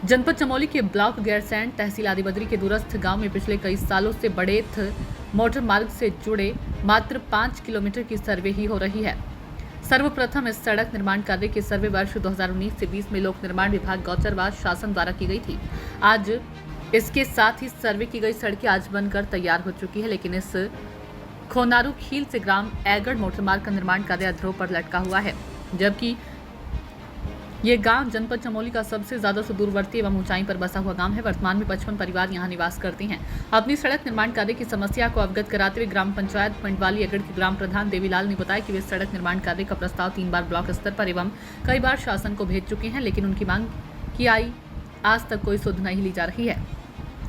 जनपद चमोली के ब्लॉक गैरसैंण तहसील आदिबद्री के दूरस्थ गांव में पिछले कई सालों से बड़ेथ मोटर मार्ग से जुड़े मात्र 5 किलोमीटर की सर्वे ही हो रही है। सर्वप्रथम इस सड़क निर्माण कार्य की सर्वे वर्ष 2019 से 20 में लोक निर्माण विभाग गौचरवास शासन द्वारा की गई थी। आज इसके साथ ही सर्वे की गई सड़कें आज बनकर तैयार हो चुकी है, लेकिन इस खोनारू खील से ग्राम ऐगड़ मोटर मार्ग का निर्माण कार्य अधरों पर लटका हुआ है, जबकि ये गांव जनपद चमोली का सबसे ज्यादा सुदूरवर्ती एवं ऊंचाई पर बसा हुआ गांव है। वर्तमान में 55 परिवार यहां निवास करते हैं। अपनी सड़क निर्माण कार्य की समस्या को अवगत कराते हुए ग्राम पंचायत पंडवाली अगड़ के ग्राम प्रधान देवीलाल ने बताया कि वे सड़क निर्माण कार्य का प्रस्ताव 3 बार ब्लॉक स्तर पर एवं कई बार शासन को भेज चुके हैं, लेकिन उनकी मांग की आज तक कोई सुध नहीं ली जा रही है।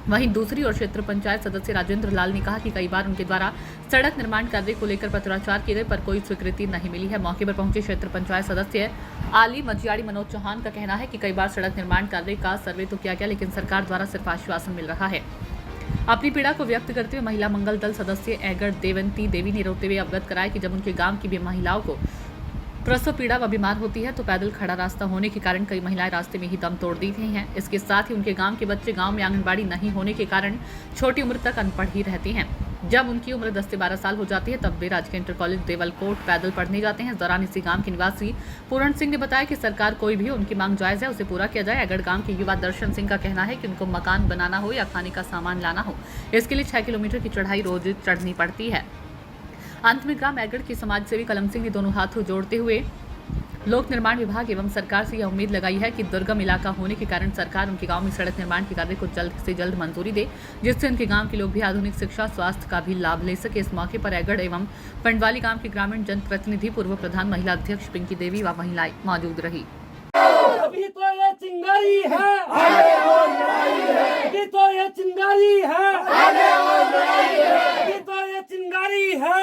वहीं दूसरी ओर क्षेत्र पंचायत सदस्य राजेंद्र लाल ने कहा कि कई बार उनके द्वारा सड़क निर्माण कार्य को लेकर पत्राचार किए गए, पर कोई स्वीकृति नहीं मिली है। मौके पर पहुंचे क्षेत्र पंचायत सदस्य आली मजियाड़ी मनोज चौहान का कहना है कि कई बार सड़क निर्माण कार्य का सर्वे तो किया गया, लेकिन सरकार द्वारा सिर्फ आश्वासन मिल रहा है। अपनी पीड़ा को व्यक्त करते हुए महिला मंगल दल सदस्य ऐगड़ देवंती देवी ने रोते हुए अवगत कराया कि जब उनके गांव की भी महिलाओं को प्रसव पीड़ा व बीमार होती है तो पैदल खड़ा रास्ता होने के कारण कई महिलाएं रास्ते में ही दम तोड़ दी गई हैं। इसके साथ ही उनके गांव के बच्चे गांव में आंगनबाड़ी नहीं होने के कारण छोटी उम्र तक अनपढ़ ही रहते हैं। जब उनकी उम्र 10 से 12 साल हो जाती है तब वे राजकीय इंटर कॉलेज देवलकोट पैदल पढ़ने जाते हैं। इस दौरान इसी गांव के निवासी पूरण सिंह ने बताया कि सरकार कोई भी उनकी मांग जायज है, उसे पूरा किया जाए। अगड़ गांव के युवा दर्शन सिंह का कहना है कि उनको मकान बनाना हो या खाने का सामान लाना हो, इसके लिए 6 किलोमीटर की चढ़ाई रोज चढ़नी पड़ती है। अंत में ग्राम ऐगड़ के समाजसेवी कलम सिंह ने दोनों हाथों जोड़ते हुए लोक निर्माण विभाग एवं सरकार से यह उम्मीद लगाई है कि दुर्गम इलाका होने के कारण सरकार उनके गांव में सड़क निर्माण के कार्य को जल्द से जल्द मंजूरी दे, जिससे उनके गांव के लोग भी आधुनिक शिक्षा स्वास्थ्य का भी लाभ ले सके। इस मौके पर ऐगड़ एवं पंडवाली गांव के ग्रामीण जनप्रतिनिधि, पूर्व प्रधान महिला अध्यक्ष पिंकी देवी व महिलाएं मौजूद रही। अभी तो ये चिंगारी है, अभी तो ये चिंगारी है, अभी तो ये चिंगारी है।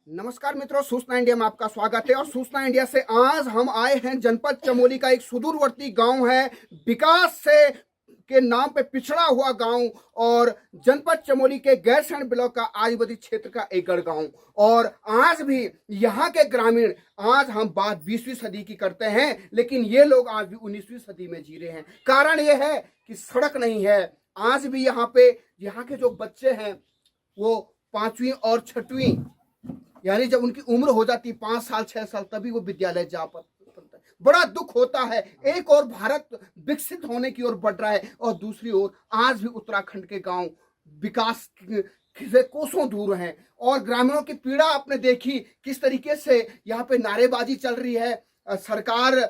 नमस्कार मित्रों, सूचना इंडिया में आपका स्वागत है। और सूचना इंडिया से आज हम आए हैं जनपद चमोली का एक सुदूरवर्ती गांव है, विकास से के नाम पे पिछड़ा हुआ गांव, और जनपद चमोली के गैरसैंण ब्लॉक का आदिवासी क्षेत्र का ऐगड़ गांव। और आज भी यहाँ के ग्रामीण, आज हम बात 20वीं सदी की करते हैं, लेकिन ये लोग आज भी 19वीं सदी में जी रहे हैं। कारण ये है कि सड़क नहीं है। आज भी यहाँ पे यहाँ के जो बच्चे हैं वो 5वीं और 6वीं, यानी जब उनकी उम्र हो जाती 5 साल 6 साल, तभी वो विद्यालय जा पाते। बड़ा दुख होता है। एक और भारत विकसित होने की ओर बढ़ रहा है, और दूसरी ओर आज भी उत्तराखंड के गांव विकास से कोसों दूर हैं। और ग्रामीणों की पीड़ा आपने देखी किस तरीके से यहाँ पे नारेबाजी चल रही है, सरकार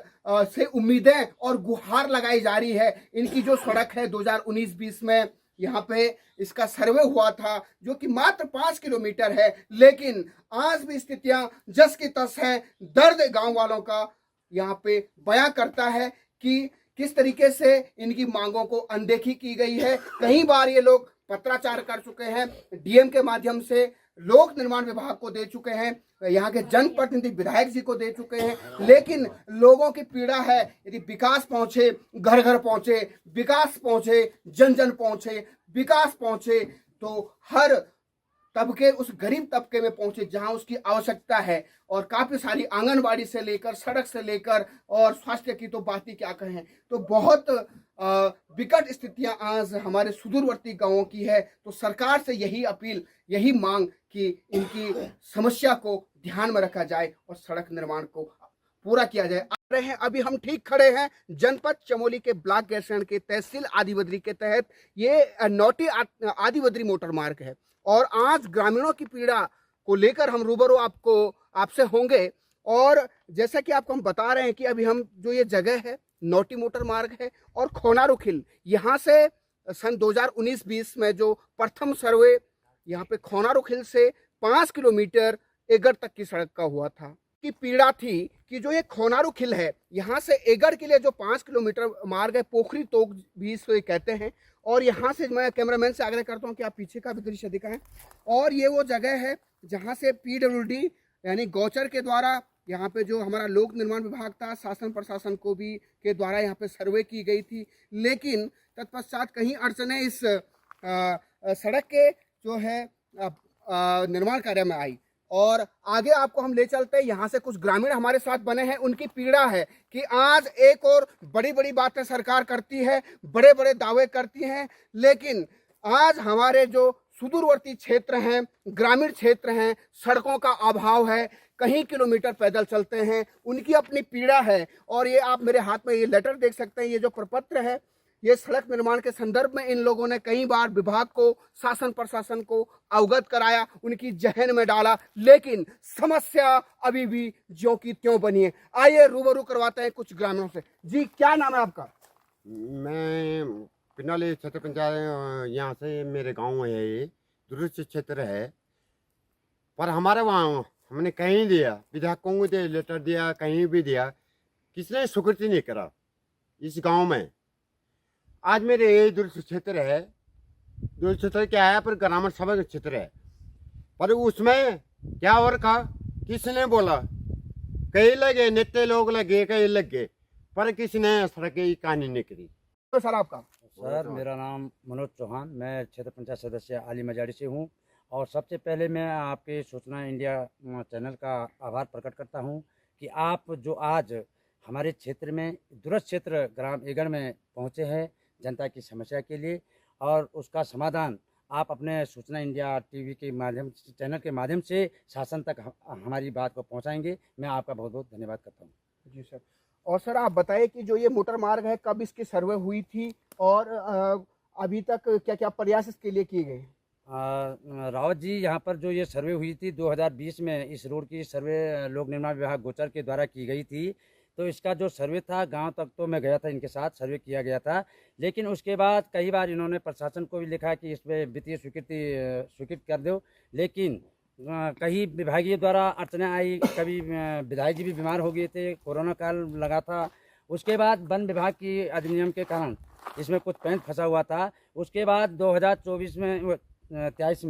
से उम्मीदें और गुहार लगाई जा रही है। इनकी जो सड़क है 2019-20 में यहाँ पे इसका सर्वे हुआ था, जो कि मात्र 5 किलोमीटर है, लेकिन आज भी स्थितियां जस की तस हैं। दर्द गांव वालों का यहाँ पे बयां करता है कि किस तरीके से इनकी मांगों को अनदेखी की गई है। कई बार ये लोग पत्राचार कर चुके हैं, डीएम के माध्यम से लोक निर्माण विभाग को दे चुके हैं, यहाँ के जनप्रतिनिधि विधायक जी को दे चुके हैं, लेकिन लोगों की पीड़ा है। यदि विकास पहुंचे, घर घर पहुंचे, विकास पहुंचे, जन जन पहुंचे, विकास पहुंचे, तो हर तबके उस गरीब तबके में पहुंचे जहां उसकी आवश्यकता है। और काफी सारी आंगनबाड़ी से लेकर, सड़क से लेकर, और स्वास्थ्य की तो बात ही क्या कहें। तो बहुत विकट स्थितियां आज हमारे सुदूरवर्ती गांवों की है। तो सरकार से यही अपील, यही मांग कि इनकी समस्या को ध्यान में रखा जाए और सड़क निर्माण को पूरा किया जाए। आ रहे हैं, अभी हम ठीक खड़े हैं जनपद चमोली के ब्लॉक गैरसैंण के तहसील आदिबद्री के तहत। ये नौटी आदिबद्री मोटर मार्ग है, और आज ग्रामीणों की पीड़ा को लेकर हम रूबरू आपसे होंगे। और जैसा कि आपको हम बता रहे हैं कि अभी हम जो ये जगह है नौटी मोटर मार्ग है और खोनारू खील, यहाँ से सन 2019-20 में जो प्रथम सर्वे यहाँ पे खोनारू खील से 5 किलोमीटर ऐगड़ तक की सड़क का हुआ था। की पीड़ा थी कि जो ये खोनारू खील है, यहाँ से ऐगड़ के लिए जो 5 किलोमीटर मार्ग है, पोखरी तोक भी इसको कहते हैं। और यहाँ से मैं कैमरामैन से आग्रह करता हूँ कि आप पीछे का भी दृश्य दिखाएं। और ये वो जगह है जहाँ से PWD यानी गौचर के द्वारा यहाँ पे जो हमारा लोक निर्माण विभाग था, शासन प्रशासन को भी के द्वारा यहाँ पे सर्वे की गई थी, लेकिन तत्पश्चात कहीं अड़चने इस सड़क के जो है निर्माण कार्य में आई। और आगे आपको हम ले चलते हैं। यहाँ से कुछ ग्रामीण हमारे साथ बने हैं, उनकी पीड़ा है कि आज एक और बड़ी बड़ी बातें सरकार करती है, बड़े बड़े दावे करती हैं, लेकिन आज हमारे जो सुदूरवर्ती क्षेत्र हैं, ग्रामीण क्षेत्र हैं, सड़कों का अभाव है, कहीं किलोमीटर पैदल चलते हैं, उनकी अपनी पीड़ा है। और ये आप मेरे हाथ में ये लेटर देख सकते हैं, ये जो प्रपत्र है, ये सड़क निर्माण के संदर्भ में इन लोगों ने कई बार विभाग को, शासन प्रशासन को अवगत कराया, उनकी जहन में डाला, लेकिन समस्या अभी भी ज्यों की त्यों बनी है। आइए रूबरू करवाते हैं कुछ ग्रामीणों से। जी, क्या नाम है आपका? मैं पिनाली क्षेत्र पंचायत, यहाँ से मेरे गांव है, ये दूरस्थ क्षेत्र है, पर हमारे वहाँ हमने कहीं दिया, विधायकों को दे लेटर दिया, कहीं भी दिया, किसने स्वीकृति नहीं करा इस गांव में। आज मेरे ये दूरस्थ क्षेत्र है, दूरस्थ क्षेत्र क्या है, पर ग्रामीण सभा का क्षेत्र है, पर उसमें क्या और कहा, किसने बोला, कई लगे नेता लोग लगे, कई लगे, पर किसी ने सड़क की कहानी नहीं करी। तो सर आपका? सर मेरा नाम मनोज चौहान, मैं क्षेत्र पंचायत सदस्य आली मजाड़ी से हूँ। और सबसे पहले मैं आपके सूचना इंडिया चैनल का आभार प्रकट करता हूँ कि आप जो आज हमारे क्षेत्र में दूरस्थ क्षेत्र ग्राम एगढ़ में पहुँचे हैं जनता की समस्या के लिए, और उसका समाधान आप अपने सूचना इंडिया टीवी के माध्यम, चैनल के माध्यम से शासन तक हमारी बात को पहुँचाएंगे। मैं आपका बहुत बहुत धन्यवाद करता हूँ। जी सर। और सर आप बताइए कि जो ये मोटर मार्ग है, कब इसकी सर्वे हुई थी और अभी तक क्या क्या प्रयास इसके लिए किए गए? रावत जी, यहाँ पर जो ये सर्वे हुई थी 2020 में, इस रोड की सर्वे लोक निर्माण विभाग गोचर के द्वारा की गई थी। तो इसका जो सर्वे था गांव तक तो मैं गया था, इनके साथ सर्वे किया गया था, लेकिन उसके बाद कई बार इन्होंने प्रशासन को भी लिखा कि इस पर वित्तीय स्वीकृत कर दो, लेकिन कहीं विभागीय द्वारा अड़चनें आई, कभी विधायक जी भी बीमार हो गए थे, कोरोना काल लगा था, उसके बाद वन विभाग की अधिनियम के कारण इसमें कुछ पेंच फंसा हुआ था। उसके बाद 2024 में 23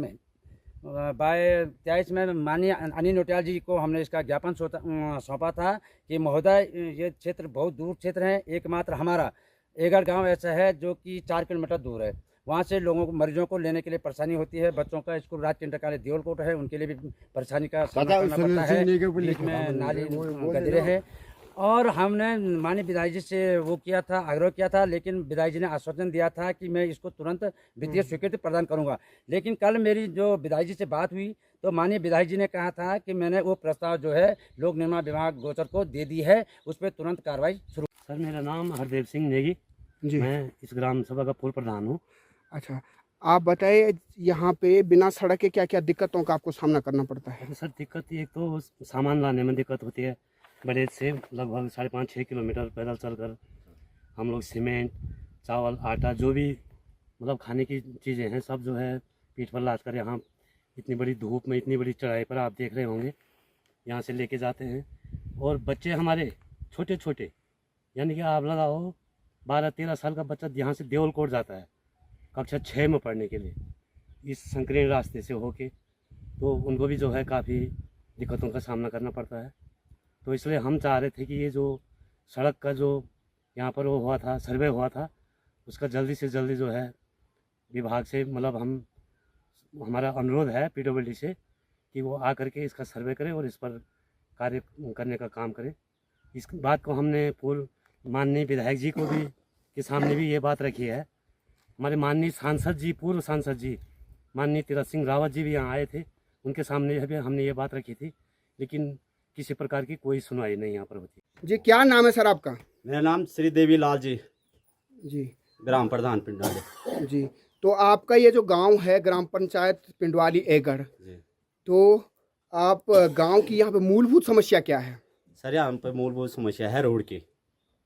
में माननीय अनिल नोटियाल जी को हमने इसका ज्ञापन सौंपा था कि महोदय ये क्षेत्र बहुत दूर क्षेत्र है, एकमात्र हमारा एगढ़ गांव ऐसा है जो कि 4 किलोमीटर दूर है, वहाँ से लोगों को, मरीजों को लेने के लिए परेशानी होती है। बच्चों का स्कूल राजकीय इंटर कॉलेज देवलकोट है, उनके लिए भी परेशानी का सामना करना पड़ता है, इसमें नाली गदरे है। और हमने माननीय विधायक जी से वो किया था, आग्रह किया था, लेकिन विधायक जी ने आश्वासन दिया था कि मैं इसको तुरंत वित्तीय स्वीकृति प्रदान करूंगा। लेकिन कल मेरी जो विधायक जी से बात हुई तो माननीय विधायक जी ने कहा था कि मैंने वो प्रस्ताव जो है लोक निर्माण विभाग गोचर को दे दी है, उस पर तुरंत कार्रवाई शुरू। सर मेरा नाम हरदेव सिंह नेगी जी, मैं इस ग्राम सभा का पूर्व प्रधान हूँ। अच्छा, आप बताइए यहाँ पे बिना सड़क के क्या क्या दिक्कतों का आपको सामना करना पड़ता है? तो सर दिक्कत एक तो सामान लाने में दिक्कत होती है, बड़े से लगभग 5.5-6 किलोमीटर पैदल चलकर हम लोग सीमेंट, चावल, आटा, जो भी मतलब खाने की चीज़ें हैं सब जो है पीठ पर लाद कर यहाँ इतनी बड़ी धूप में, इतनी बड़ी चढ़ाई पर आप देख रहे होंगे, यहाँ से लेके जाते हैं। और बच्चे हमारे छोटे छोटे, यानी कि आप लगाओ 12-13 साल का बच्चा यहाँ से देवलकोट जाता है कक्षा 6 में पढ़ने के लिए, इस संकीर्ण रास्ते से होके, तो उनको भी जो है काफ़ी दिक्कतों का सामना करना पड़ता है। तो इसलिए हम चाह रहे थे कि ये जो सड़क का जो यहाँ पर वो हुआ था, सर्वे हुआ था, उसका जल्दी से जल्दी जो है विभाग से, मतलब हमारा अनुरोध है PWD से कि वो आ करके इसका सर्वे करे और इस पर कार्य करने का काम करे। इस बात को हमने पूर्व माननीय विधायक जी को भी के सामने भी ये बात रखी है। हमारे माननीय सांसद जी, पूर्व सांसद जी माननीय तीरथ सिंह रावत जी भी यहाँ आए थे, उनके सामने भी हमने ये बात रखी थी, लेकिन किसी प्रकार की कोई सुनवाई नहीं यहाँ पर होती। जी, क्या नाम है सर आपका? मेरा नाम श्री देवी लाल जी, जी, ग्राम प्रधान पिंडाली जी। तो आपका ये जो गांव है ग्राम पंचायत पिंडवाली एगढ़, जी। तो आप गांव की यहाँ पे मूलभूत समस्या क्या है? सर यहाँ पे मूलभूत समस्या है रोड की।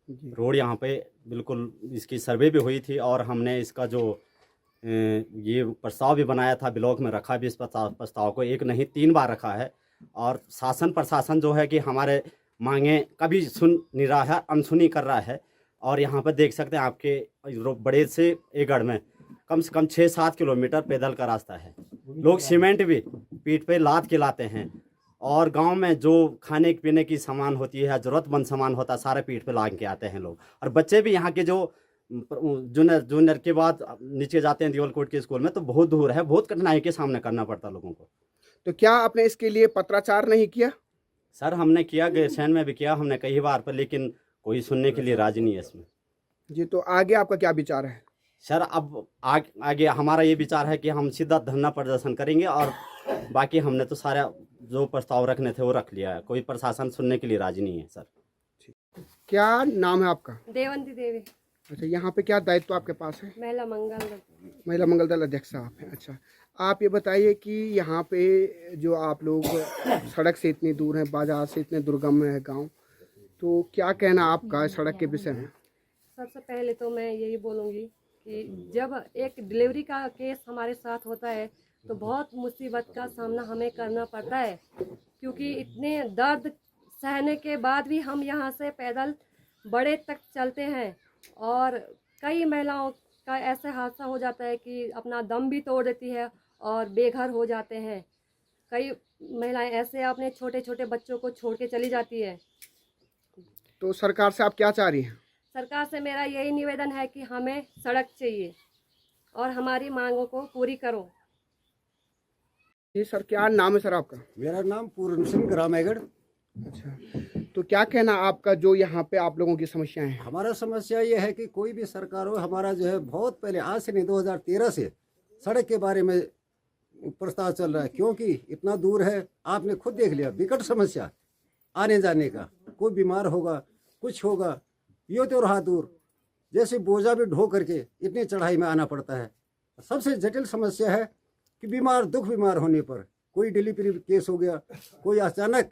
जी। रोड यहाँ पे बिल्कुल, इसकी सर्वे भी हुई थी और हमने इसका जो ये प्रस्ताव भी बनाया था, ब्लॉक में रखा भी इस प्रस्ताव को, एक नहीं 3 बार रखा है। और शासन प्रशासन जो है कि हमारे मांगे कभी सुन नहीं रहा है, अनसुनी कर रहा है। और यहाँ पर देख सकते हैं आपके बड़े से एगढ़ में कम से कम 6-7 किलोमीटर पैदल का रास्ता है। लोग सीमेंट भी पीठ पे लाद के लाते हैं, और गांव में जो खाने पीने की सामान होती है, ज़रूरतमंद सामान होता है, सारे पीठ पे लाद के आते हैं लोग। और बच्चे भी यहाँ के जो जूनियर के बाद नीचे जाते हैं देवलकोट के स्कूल में, तो बहुत दूर है, बहुत कठिनाई के सामना करना पड़ता है लोगों को। तो क्या आपने इसके लिए पत्राचार नहीं किया? सर हमने किया, गैरसैंण में भी किया हमने कई बार पर, लेकिन कोई सुनने के लिए राजी नहीं है इसमें। जी, तो आगे आपका क्या विचार है? सर अब आगे हमारा ये विचार है कि हम सीधा धरना प्रदर्शन करेंगे, और बाकी हमने तो सारा जो प्रस्ताव रखने थे वो रख लिया है, कोई प्रशासन सुनने के लिए राजी नहीं है सर। क्या नाम है आपका? देवंती देवी, अच्छा, यहाँ पे क्या दायित्व आपके पास है? महिला मंगल। महिला मंगल दल अध्यक्ष साहब हैं। अच्छा, आप ये बताइए कि यहाँ पे जो आप लोग सड़क से इतनी दूर हैं, बाजार से इतने दुर्गम में है गांव, तो क्या कहना आपका सड़क के विषय में? सबसे पहले तो मैं यही बोलूँगी कि जब एक डिलीवरी का केस हमारे साथ होता है तो बहुत मुसीबत का सामना हमें करना पड़ता है, क्योंकि इतने दर्द सहने के बाद भी हम यहाँ से पैदल बड़े तक चलते हैं, और कई महिलाओं का ऐसा हादसा हो जाता है कि अपना दम भी तोड़ देती है और बेघर हो जाते हैं। कई महिलाएं ऐसे अपने छोटे छोटे बच्चों को छोड़ के चली जाती है। तो सरकार से आप क्या चाह रही हैं? सरकार से मेरा यही निवेदन है कि हमें सड़क चाहिए और हमारी मांगों को पूरी करो। जी सर, क्या नाम है सर आपका? मेरा नाम पूर्ण सिंह ग्रामेगढ़। अच्छा, तो क्या कहना आपका जो यहाँ पे आप लोगों की समस्याएं हैं? हमारा समस्या ये है कि कोई भी सरकार हो, हमारा जो है बहुत पहले, आज से नहीं 2013 से सड़क के बारे में प्रस्ताव चल रहा है, क्योंकि इतना दूर है। आपने खुद देख लिया, विकट समस्या आने जाने का, कोई बीमार होगा कुछ होगा, ये तो रहा दूर, जैसे बोझा भी ढो करके इतनी चढ़ाई में आना पड़ता है। सबसे जटिल समस्या है कि बीमार होने पर, कोई डिलीवरी केस हो गया, कोई अचानक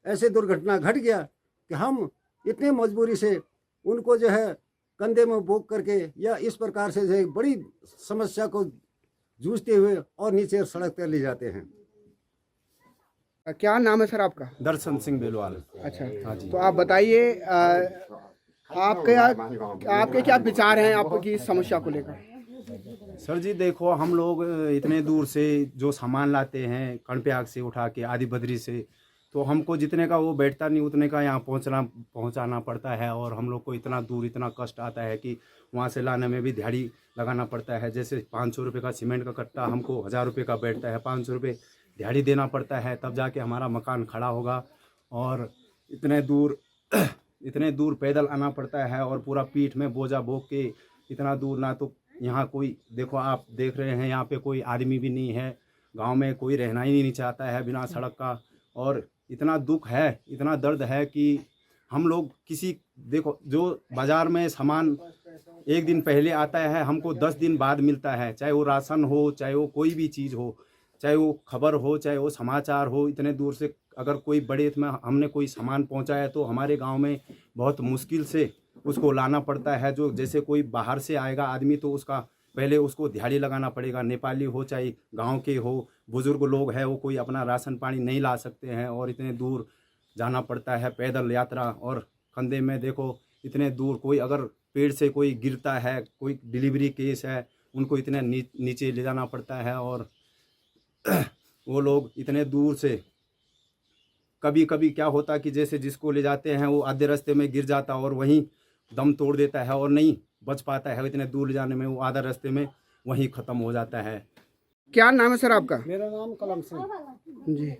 ऐसे दुर्घटना घट गया कि हम इतने मजबूरी से उनको जो है कंधे में बोक करके या इस प्रकार से जो है बड़ी समस्या को जूझते हुए और नीचे सड़क पर ले जाते हैं। क्या नाम है सर आपका? दर्शन सिंह बेलवाल। अच्छा, हाँ जी। तो आप बताइए आपके क्या विचार हैं आपकी समस्या को लेकर? सर जी देखो, हम लोग इतने दूर से जो सामान लाते हैं कणप्याग से उठा के, आदि बद्री से, तो हमको जितने का वो बैठता नहीं उतने का यहाँ पहुँचाना पड़ता है, और हम लोग को इतना दूर इतना कष्ट आता है कि वहाँ से लाने में भी दिहाड़ी लगाना पड़ता है। जैसे 500 रुपये का सीमेंट का कट्टा हमको 1000 रुपये का बैठता है, 500 रुपये दिहाड़ी देना पड़ता है, तब जाके हमारा मकान खड़ा होगा। और इतने दूर पैदल आना पड़ता है, और पूरा पीठ में बोझा बोक के इतना दूर। ना तो यहाँ कोई, देखो आप देख रहे हैं यहाँ पे कोई आदमी भी नहीं है, गांव में कोई रहना ही नहीं चाहता है बिना सड़क का। और इतना दुख है, इतना दर्द है कि हम लोग देखो जो बाज़ार में सामान एक दिन पहले आता है, हमको 10 दिन बाद मिलता है, चाहे वो राशन हो, चाहे वो कोई भी चीज़ हो, चाहे वो खबर हो, चाहे वो समाचार हो। इतने दूर से अगर कोई बड़े में हमने कोई सामान पहुंचाया तो हमारे गांव में बहुत मुश्किल से उसको लाना पड़ता है। जो जैसे कोई बाहर से आएगा आदमी तो उसका पहले उसको दिहाड़ी लगाना पड़ेगा, नेपाली हो चाहे गांव के हो, बुजुर्ग लोग हैं वो कोई अपना राशन पानी नहीं ला सकते हैं, और इतने दूर जाना पड़ता है पैदल यात्रा। और कंधे में देखो इतने दूर, कोई अगर पेड़ से कोई गिरता है, कोई डिलीवरी केस है, उनको इतने नीचे ले जाना पड़ता है। और वो लोग इतने दूर से, कभी कभी क्या होता कि जैसे जिसको ले जाते हैं वो आधे रास्ते में गिर जाता और वहीं दम तोड़ देता है और नहीं बच पाता है, इतने दूर ले जाने में वो आधा रास्ते में वहीं ख़त्म हो जाता है। क्या नाम है सर आपका? मेरा नाम कलम सिंह जी,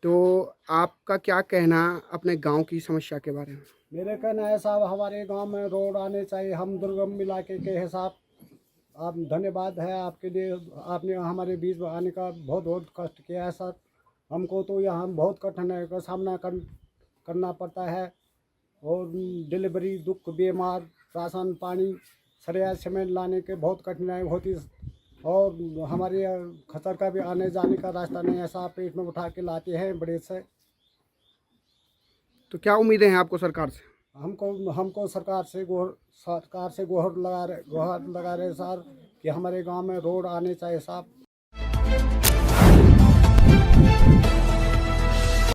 तो आपका क्या कहना अपने गांव की समस्या के बारे में? मेरे कहना है साहब, हमारे गांव में रोड आने चाहिए। हम दुर्गम इलाके के हिसाब, आप धन्यवाद है आपके लिए, आपने हमारे बीच में आने का बहुत बहुत कष्ट किया है सर। हमको तो यहाँ बहुत कठिनाई का सामना करना पड़ता है, और डिलीवरी दुख, बीमार, राशन पानी, सरिया सीमेंट लाने के बहुत कठिनाई होती, और हमारे खतर का भी आने जाने का रास्ता नहीं, ऐसा पेट में उठा के लाते हैं बड़े से। तो क्या उम्मीदें हैं आपको सरकार से? हमको सरकार से गुहार लगा रहे सर कि हमारे गांव में रोड आने चाहिए साहब।